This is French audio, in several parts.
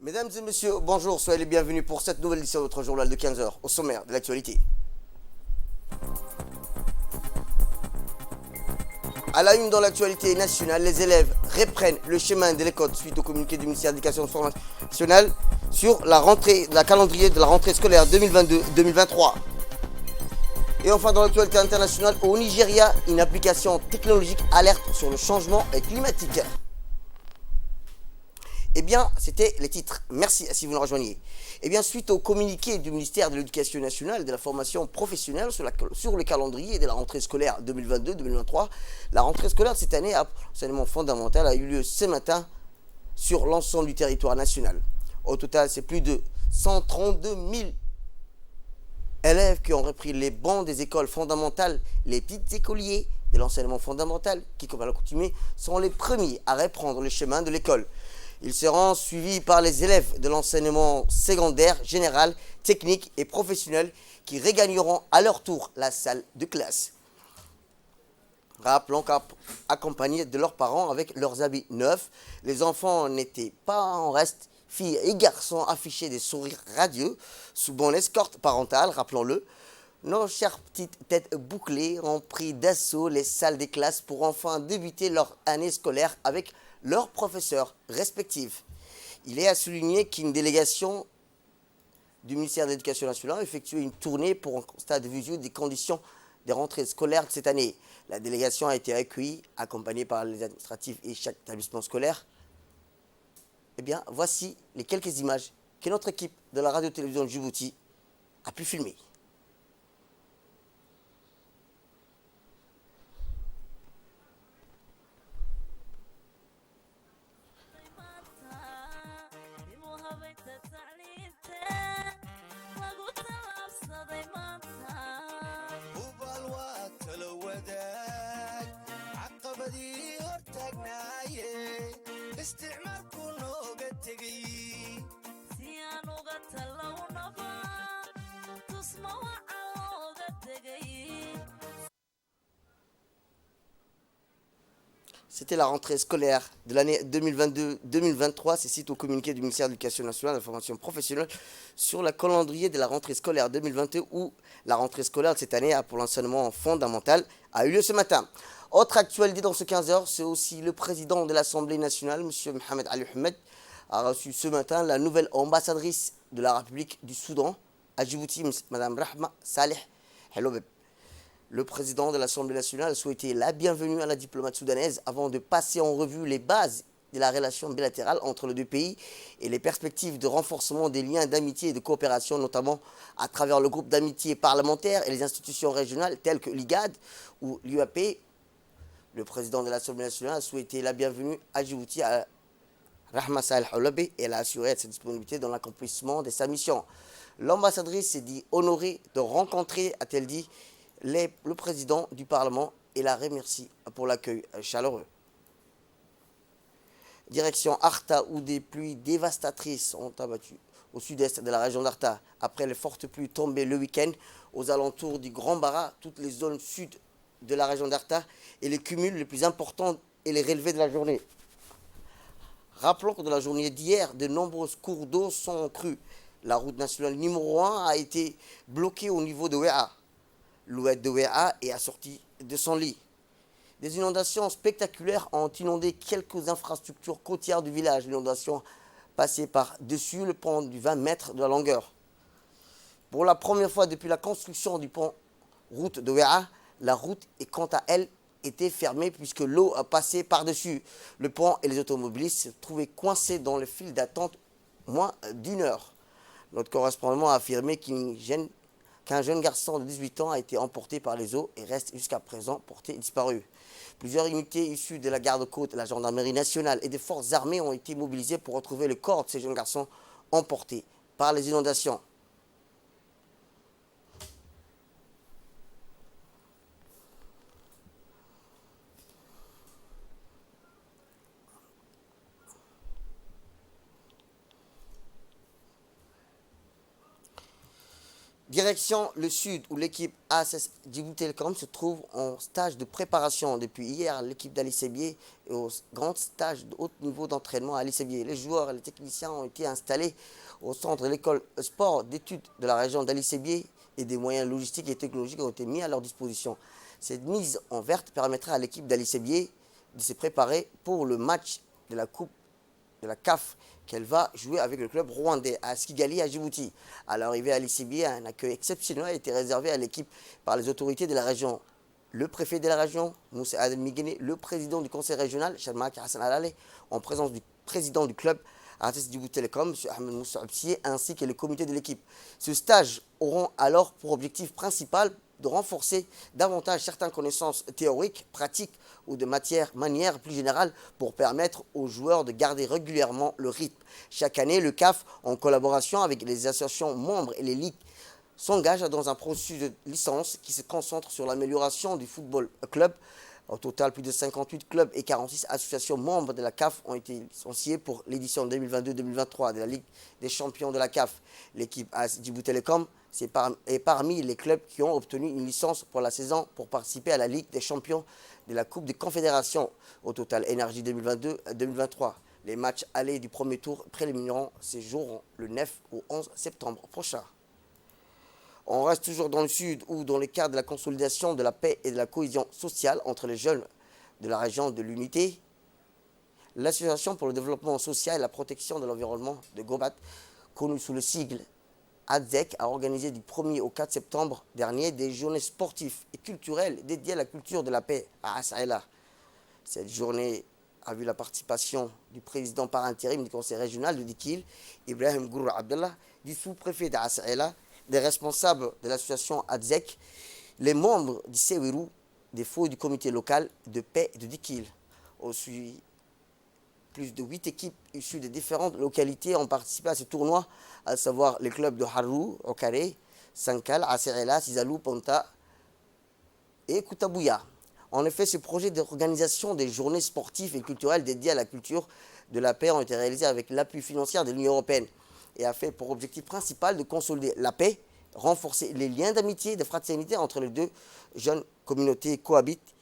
Mesdames et messieurs, bonjour, soyez les bienvenus pour cette nouvelle édition de notre journal de 15 heures au sommaire de l'actualité. À la une dans l'actualité nationale, les élèves reprennent le chemin de l'école suite au communiqué du ministère de l'Éducation et de la Formation nationale sur la calendrier de la rentrée scolaire 2022-2023. Et enfin dans l'actualité internationale, au Nigeria, une application technologique alerte sur le changement climatique. Eh bien, c'était les titres. Merci si vous nous rejoignez. Eh bien, suite au communiqué du ministère de l'Éducation nationale et de la formation professionnelle sur le calendrier de la rentrée scolaire 2022-2023, la rentrée scolaire de cette année à enseignement fondamental a eu lieu ce matin sur l'ensemble du territoire national. Au total, c'est plus de 132 000 élèves qui ont repris les bancs des écoles fondamentales, les petits écoliers de l'enseignement fondamental, qui, comme à l'accoutumée, sont les premiers à reprendre le chemin de l'école. Ils seront suivis par les élèves de l'enseignement secondaire, général, technique et professionnel qui regagneront à leur tour la salle de classe. Rappelons qu'accompagnés de leurs parents avec leurs habits neufs, les enfants n'étaient pas en reste. Filles et garçons affichaient des sourires radieux sous bonne escorte parentale, rappelons-le. Nos chères petites têtes bouclées ont pris d'assaut les salles des classes pour enfin débuter leur année scolaire avec leurs professeurs respectifs. Il est à souligner qu'une délégation du ministère de l'Éducation nationale a effectué une tournée pour un constat de visu des conditions des rentrées scolaires de cette année. La délégation a été accueillie, accompagnée par les administratifs et chaque établissement scolaire. Eh bien, voici les quelques images que notre équipe de la radio-télévision de Djibouti a pu filmer. C'était la rentrée scolaire de l'année 2022-2023. C'est suite au communiqué du ministère de l'Éducation nationale et de la formation professionnelle sur le calendrier de la rentrée scolaire 2022 où la rentrée scolaire de cette année pour l'enseignement fondamental a eu lieu ce matin. Autre actualité dans ce 15 heures, c'est aussi le président de l'Assemblée nationale, M. Mohamed Ali Mohamed, a reçu ce matin la nouvelle ambassadrice de la République du Soudan à Djibouti, Mme Rahma Saleh Helobeb. Le président de l'Assemblée nationale a souhaité la bienvenue à la diplomate soudanaise avant de passer en revue les bases de la relation bilatérale entre les deux pays et les perspectives de renforcement des liens d'amitié et de coopération, notamment à travers le groupe d'amitié parlementaire et les institutions régionales telles que l'IGAD ou l'UAP. Le président de l'Assemblée nationale a souhaité la bienvenue à Djibouti à Rahma Saleh Helobeb et elle a assuré sa disponibilité dans l'accomplissement de sa mission. L'ambassadrice s'est dit honorée de rencontrer, a-t-elle dit, le président du Parlement et la remercie pour l'accueil chaleureux. Direction Arta où des pluies dévastatrices ont abattu au sud-est de la région d'Arta. Après les fortes pluies tombées le week-end aux alentours du Grand Bara, toutes les zones sud de la région d'Arta et les cumuls les plus importants et les relevés de la journée. Rappelons que dans la journée d'hier, de nombreux cours d'eau sont crus. La route nationale numéro 1 a été bloquée au niveau de Wea. L'oued de Wea est assorti de son lit. Des inondations spectaculaires ont inondé quelques infrastructures côtières du village. L'inondation passait par-dessus le pont du 20 mètres de la longueur. Pour la première fois depuis la construction du pont route de Wea, la route est quant à elle était fermée puisque l'eau a passé par-dessus le pont et les automobilistes se trouvaient coincés dans le fil d'attente moins d'une heure. Notre correspondant a affirmé qu'un jeune garçon de 18 ans a été emporté par les eaux et reste jusqu'à présent porté disparu. Plusieurs unités issues de la garde-côte, la gendarmerie nationale et des forces armées ont été mobilisées pour retrouver le corps de ces jeunes garçons emportés par les inondations. Direction le sud où l'équipe ASS Djibouti Telecom se trouve en stage de préparation depuis hier. L'équipe d'Ali Sebier est au grand stage de haut niveau d'entraînement à Ali Sebier. Les joueurs et les techniciens ont été installés au centre de l'école sport d'études de la région d'Ali Sebier et des moyens logistiques et technologiques ont été mis à leur disposition. Cette mise en verte permettra à l'équipe d'Ali Sebier de se préparer pour le match de la Coupe de la CAF qu'elle va jouer avec le club rwandais à Kigali à Djibouti. À l'arrivée à l'ICB, un accueil exceptionnel a été réservé à l'équipe par les autorités de la région. Le préfet de la région, Moussa Adel Miguene, le président du conseil régional, Shalmak Hassan Alale, en présence du président du club, Artist Djibouti Telecom, M. Ahmed Moussa Absié, ainsi que le comité de l'équipe. Ce stage auront alors pour objectif principal de renforcer davantage certaines connaissances théoriques, pratiques ou de manière plus générale pour permettre aux joueurs de garder régulièrement le rythme. Chaque année, le CAF, en collaboration avec les associations membres et les ligues, s'engage dans un processus de licence qui se concentre sur l'amélioration du football club. Au total, plus de 58 clubs et 46 associations membres de la CAF ont été licenciés pour l'édition 2022-2023 de la Ligue des champions de la CAF. L'équipe AS Djibouti Telecom est parmi les clubs qui ont obtenu une licence pour la saison pour participer à la Ligue des champions de la Coupe des Confédérations. Au total, Énergie 2022-2023. Les matchs allés du premier tour préliminaires se joueront le 9 au 11 septembre prochain. On reste toujours dans le sud où, dans le cadre de la consolidation de la paix et de la cohésion sociale entre les jeunes de la région de l'Unité, l'Association pour le développement social et la protection de l'environnement de Gobat, connue sous le sigle ADZEC, a organisé du 1er au 4 septembre dernier des journées sportives et culturelles dédiées à la culture de la paix à Asaïla. Cette journée a vu la participation du président par intérim du conseil régional de Dikil, Ibrahim Gourou Abdallah, du sous-préfet d'Asaïla, des responsables de l'association ADZEC, les membres du Sewiru, des FO du comité local de paix de Dikil. Aussi, plus de 8 équipes issues de différentes localités ont participé à ce tournoi, à savoir les clubs de Harou, Okare, Sankal, Aserela, Sizalou, Ponta et Koutabouya. En effet, ce projet d'organisation des journées sportives et culturelles dédiées à la culture de la paix ont été réalisés avec l'appui financier de l'Union européenne et a fait pour objectif principal de consolider la paix, renforcer les liens d'amitié et de fraternité entre les deux jeunes communautés cohabitent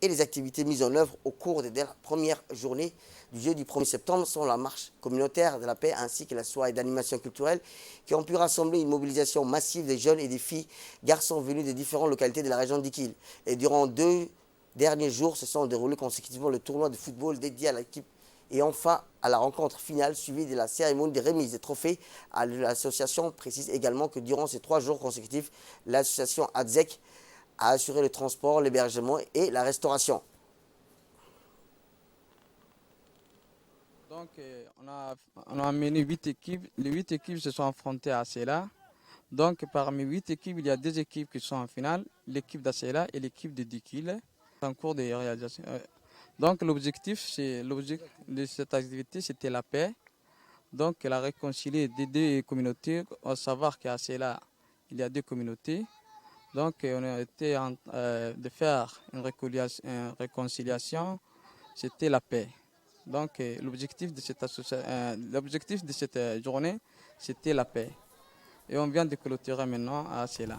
et les activités mises en œuvre au cours des premières journées du jeudi 1er septembre sont la marche communautaire de la paix ainsi que la soirée d'animation culturelle qui ont pu rassembler une mobilisation massive des jeunes et des filles, garçons venus des différentes localités de la région d'Ikil. Et durant 2 derniers jours se sont déroulés consécutivement le tournoi de football dédié à l'équipe et enfin à la rencontre finale suivie de la cérémonie de remise des trophées. L'association précise également que durant ces 3 jours consécutifs, l'association ADZEC a assuré le transport, l'hébergement et la restauration. Donc on a amené 8 équipes. Les 8 équipes se sont affrontées à Sela. Donc parmi 8 équipes, il y a 2 équipes qui sont en finale, l'équipe d'Asela et l'équipe de Dikil, en cours de réalisation. Donc l'objectif de cette activité, c'était la paix. Donc la réconcilier des 2 communautés, à savoir qu'à Sela, il y a 2 communautés. Donc on a été de faire une réconciliation, c'était la paix. Donc l'objectif de cette journée, c'était la paix. Et on vient de clôturer maintenant à Sela.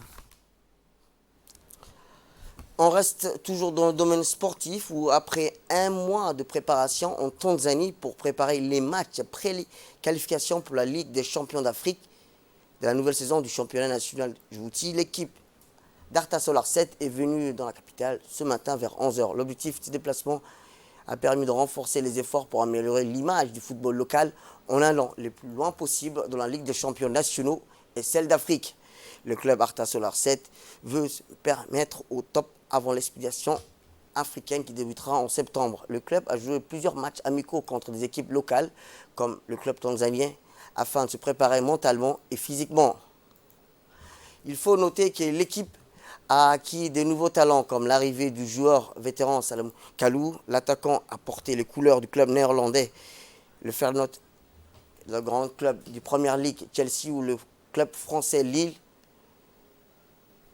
On reste toujours dans le domaine sportif où après un mois de préparation en Tanzanie pour préparer les matchs pré-qualification pour la Ligue des champions d'Afrique de la nouvelle saison du championnat national de Djibouti, l'équipe d'Arta Solar 7 est venue dans la capitale ce matin vers 11h. L'objectif de ce déplacement a permis de renforcer les efforts pour améliorer l'image du football local en allant le plus loin possible dans la Ligue des champions nationaux et celle d'Afrique. Le club Arta Solar 7 veut se permettre au top avant l'expédition africaine qui débutera en septembre. Le club a joué plusieurs matchs amicaux contre des équipes locales comme le club tanzanien afin de se préparer mentalement et physiquement. Il faut noter que l'équipe a acquis de nouveaux talents comme l'arrivée du joueur vétéran Salomon Kalou. L'attaquant a porté les couleurs du club néerlandais, le Feyenoord, le grand club du Premier League Chelsea ou le club français Lille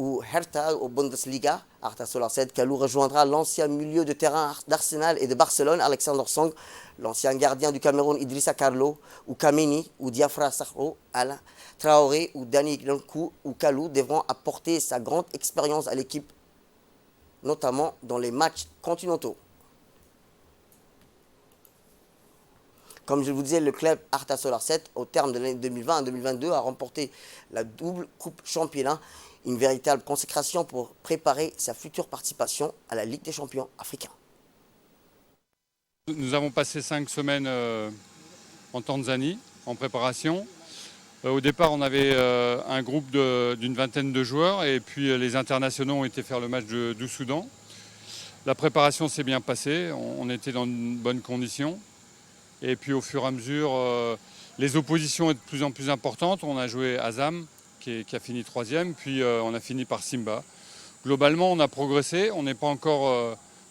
ou Hertha au Bundesliga. Arta Solarset, Kalou rejoindra l'ancien milieu de terrain d'Arsenal et de Barcelone, Alexander Song, l'ancien gardien du Cameroun, Idrissa Carlo, ou Kameni, ou Diafra Sakho, Alain Traoré, ou Dani Lankou, ou Kalou devront apporter sa grande expérience à l'équipe, notamment dans les matchs continentaux. Comme je vous disais, le club Arta Solarset, au terme de l'année 2020-2022, a remporté la double Coupe Championnat, une véritable consécration pour préparer sa future participation à la Ligue des champions africains. Nous avons passé 5 semaines en Tanzanie, en préparation. Au départ, on avait un groupe d'une vingtaine de joueurs et puis les internationaux ont été faire le match du Soudan. La préparation s'est bien passée, on était dans de bonnes conditions. Et puis au fur et à mesure, les oppositions étaient de plus en plus importantes. On a joué Azam, qui a fini 3e, puis on a fini par Simba. Globalement, on a progressé, on a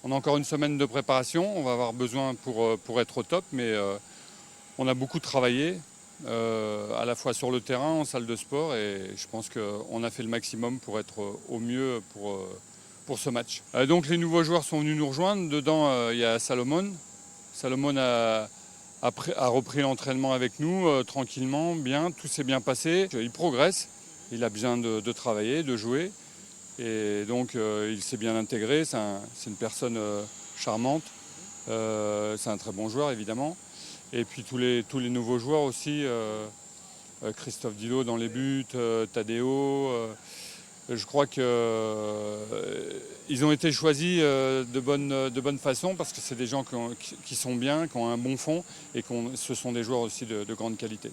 encore une semaine de préparation, on va avoir besoin pour être au top, mais on a beaucoup travaillé, à la fois sur le terrain, en salle de sport, et je pense qu'on a fait le maximum pour être au mieux pour ce match. Donc les nouveaux joueurs sont venus nous rejoindre, dedans il y a Salomon. Salomon a repris l'entraînement avec nous tranquillement, bien, tout s'est bien passé. Il progresse, il a besoin de travailler, de jouer. Et donc il s'est bien intégré, c'est une personne charmante, c'est un très bon joueur évidemment. Et puis tous les nouveaux joueurs aussi, Christophe Dilo dans les buts, Tadeo. Je crois qu'ils ont été choisis de bonne façon parce que c'est des gens qui sont bien, qui ont un bon fond et ce sont des joueurs aussi de grande qualité.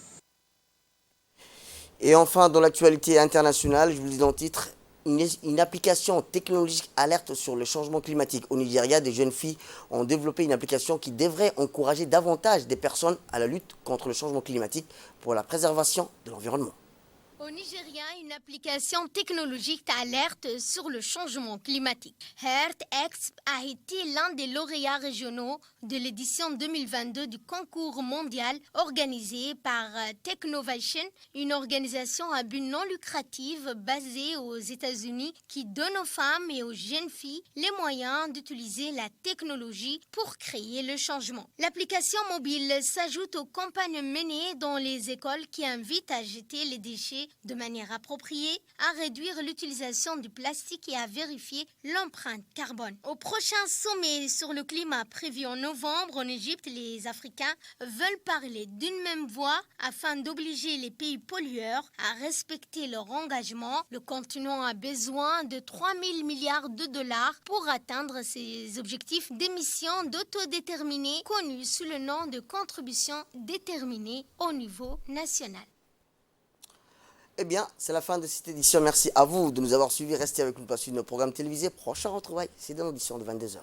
Et enfin, dans l'actualité internationale, je vous le dis dans le titre, une application technologique alerte sur le changement climatique. Au Nigeria, des jeunes filles ont développé une application qui devrait encourager davantage des personnes à la lutte contre le changement climatique pour la préservation de l'environnement. Au Nigeria, une application technologique alerte sur le changement climatique. EarthX a été l'un des lauréats régionaux de l'édition 2022 du concours mondial organisé par Technovation, une organisation à but non lucratif basée aux États-Unis qui donne aux femmes et aux jeunes filles les moyens d'utiliser la technologie pour créer le changement. L'application mobile s'ajoute aux campagnes menées dans les écoles qui invitent à jeter les déchets de manière appropriée, à réduire l'utilisation du plastique et à vérifier l'empreinte carbone. Au prochain sommet sur le climat prévu en novembre en Égypte, les Africains veulent parler d'une même voix afin d'obliger les pays pollueurs à respecter leur engagement. Le continent a besoin de 3 000 milliards de dollars pour atteindre ses objectifs d'émissions d'autodéterminés connus sous le nom de contributions déterminées au niveau national. Eh bien, c'est la fin de cette édition. Merci à vous de nous avoir suivis. Restez avec nous pour suivre nos programmes télévisés. Prochain retrouvailles, c'est dans l'audition de 22h.